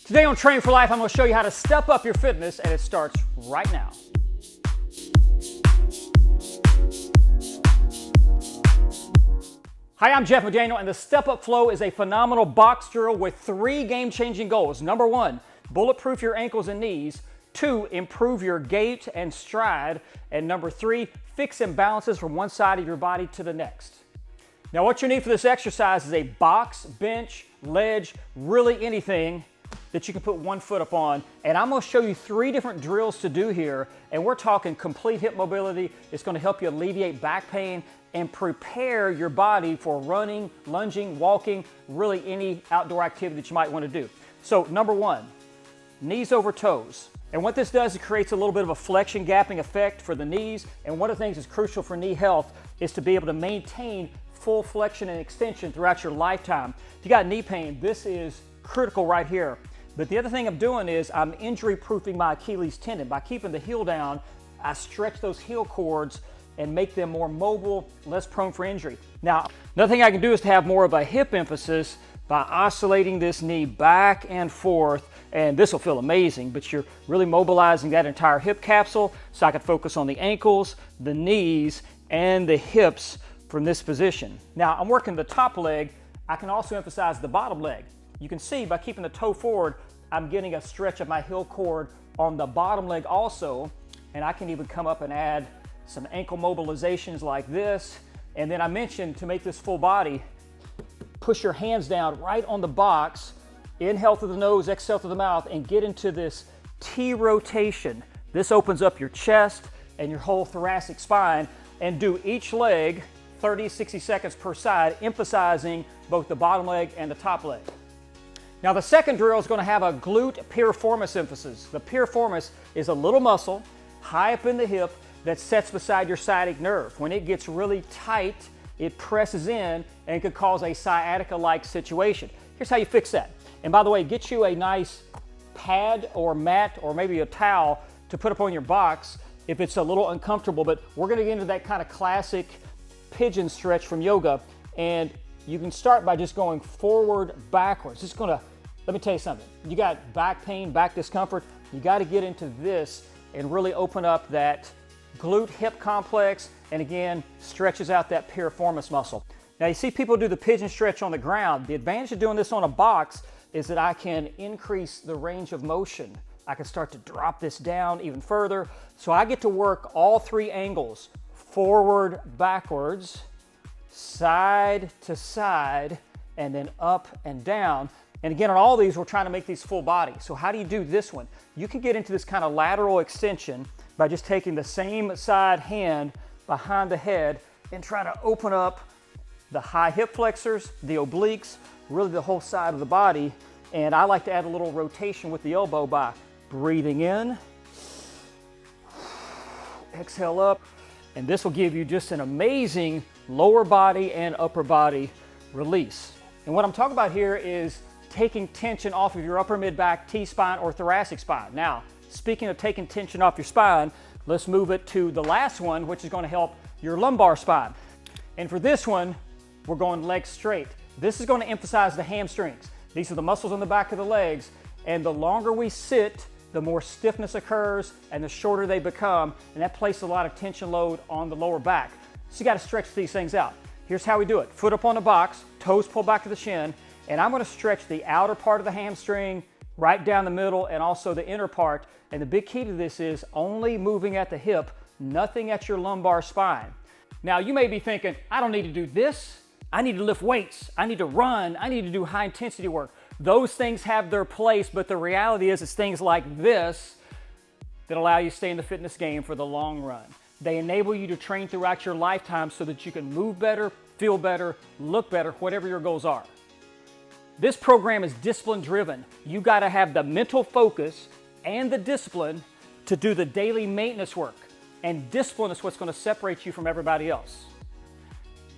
Today on Train for Life, I'm going to show you how to step up your fitness, and it starts right now. Hi, I'm Jeff McDaniel, and the Step Up Flow is a phenomenal box drill with 3 game-changing goals. Number 1, bulletproof your ankles and knees. 2, improve your gait and stride. And number 3, fix imbalances from one side of your body to the next. Now, what you need for this exercise is a box, bench, ledge, really anything that you can put one foot up on. And I'm going to show you 3 different drills to do here. And we're talking complete hip mobility. It's going to help you alleviate back pain and prepare your body for running, lunging, walking, really any outdoor activity that you might want to do. So number 1, knees over toes. And what this does, it creates a little bit of a flexion gapping effect for the knees. And one of the things that's crucial for knee health is to be able to maintain full flexion and extension throughout your lifetime. If you got knee pain, this is critical right here. But the other thing I'm doing is I'm injury proofing my Achilles tendon. By keeping the heel down, I stretch those heel cords and make them more mobile, less prone for injury. Now, another thing I can do is to have more of a hip emphasis by oscillating this knee back and forth, and this will feel amazing, but you're really mobilizing that entire hip capsule so I can focus on the ankles, the knees, and the hips from this position. Now, I'm working the top leg. I can also emphasize the bottom leg. You can see by keeping the toe forward, I'm getting a stretch of my heel cord on the bottom leg also, and I can even come up and add some ankle mobilizations like this. And then I mentioned to make this full body, push your hands down right on the box, inhale through the nose, exhale through the mouth, and get into this T rotation. This opens up your chest and your whole thoracic spine, and do each leg 30, 60 seconds per side, emphasizing both the bottom leg and the top leg. Now the second drill is going to have a glute piriformis emphasis. The piriformis is a little muscle high up in the hip that sits beside your sciatic nerve. When it gets really tight, it presses in and could cause a sciatica-like situation. Here's how you fix that. And by the way, get you a nice pad or mat or maybe a towel to put up on your box if it's a little uncomfortable, but we're going to get into that kind of classic pigeon stretch from yoga, and you can start by just going forward, backwards. It's gonna, let me tell you something. You got back pain, back discomfort, you got to get into this and really open up that glute hip complex, and again, stretches out that piriformis muscle. Now you see people do the pigeon stretch on the ground. The advantage of doing this on a box is that I can increase the range of motion. I can start to drop this down even further. So I get to work all 3 angles, forward, backwards, side to side, and then up and down. And again, on all these, we're trying to make these full body. So how do you do this one? You can get into this kind of lateral extension by just taking the same side hand behind the head and trying to open up the high hip flexors, the obliques, really the whole side of the body. And I like to add a little rotation with the elbow by breathing in, exhale up, and this will give you just an amazing lower body and upper body release. And what I'm talking about here is taking tension off of your upper mid-back, T-spine, or thoracic spine. Now, speaking of taking tension off your spine, let's move it to the last one, which is going to help your lumbar spine. And for this one, we're going legs straight. This is going to emphasize the hamstrings. These are the muscles on the back of the legs, and the longer we sit, the more stiffness occurs and the shorter they become, and that places a lot of tension load on the lower back. So you got to stretch these things out. Here's how we do it. Foot up on the box, toes pull back to the shin, and I'm going to stretch the outer part of the hamstring right down the middle and also the inner part. And the big key to this is only moving at the hip, nothing at your lumbar spine. Now you may be thinking, I don't need to do this. I need to lift weights. I need to run. I need to do high intensity work. Those things have their place, but the reality is it's things like this that allow you to stay in the fitness game for the long run. They enable you to train throughout your lifetime so that you can move better, feel better, look better, whatever your goals are. This program is discipline driven. You got to have the mental focus and the discipline to do the daily maintenance work. And discipline is what's going to separate you from everybody else.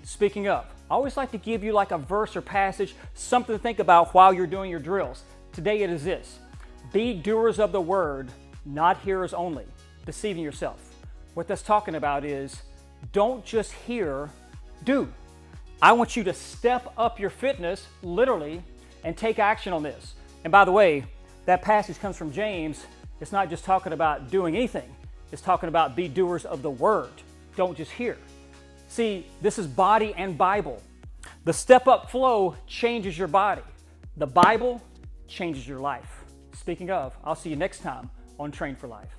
Speaking of, I always like to give you like a verse or passage, something to think about while you're doing your drills. Today it is this: be doers of the word, not hearers only, deceiving yourself. What that's talking about is don't just hear, do. I want you to step up your fitness, literally, and take action on this. And by the way, that passage comes from James, it's not just talking about doing anything. It's talking about be doers of the word. Don't just hear. See, this is body and Bible. The Step Up flow changes your body. The Bible changes your life. Speaking of, I'll see you next time on Train for Life.